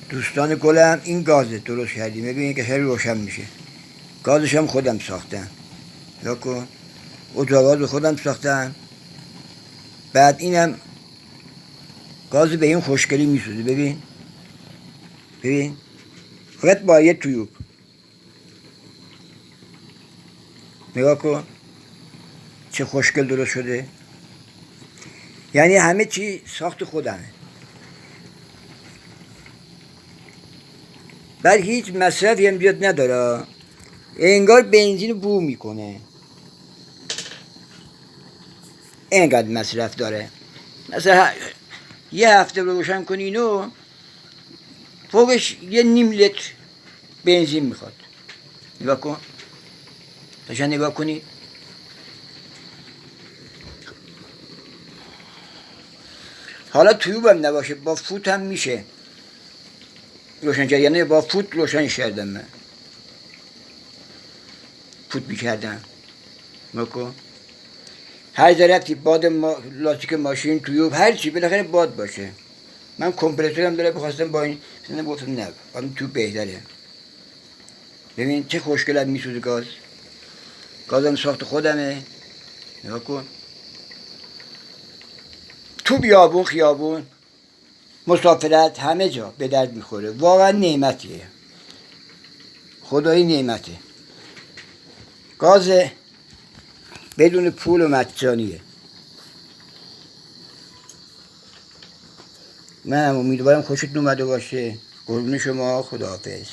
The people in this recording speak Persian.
دوستان گلم این گازه درست کردیم، ببینید که خیلی روشن میشه. گازش هم خودم ساختم، نگاه کن، اتاقاز خودم ساختم. بعد اینم گاز به این خوشگلی میسوزه، ببین ببین، فقط با یه تویوب، نگاه کن چه خوشگل درست شده. یعنی همه چی ساخت خودمه. بعد هیچ مصرفی هم بیاد نداره، انگار بنزین بو میکنه، اینقدر مصرف داره. مثلا یه هفته رو روشن کنی اینو، فوقش یه نیم لیتر بنزین میخواد. نگاه کن، داشتن نگاه کنی. حالا تویوب هم نباشه، با فوت هم میشه روشن کرد، یعنی با فوت روشن کردم من، فوت میکردم. نگاه کن، هر ذرتی باد لاستیک ماشین، تویوب، هر چی بالاخره باد باشه. من کمپرسورم داره، بخواستم با این سنم گفتم نه، این تویوب بهتره. ببین چه خوشگل میسوزه گاز. گازم ساخت خودمه، نگاه کن. تو بیابون خیابون مسافرت همه جا به درد میخوره، واقعا نعمتیه، خدایی نعمته. گاز بدون پول و مجانیه. من امیدوارم خوشتون اومده باشه. قربون شما، خداحافظ.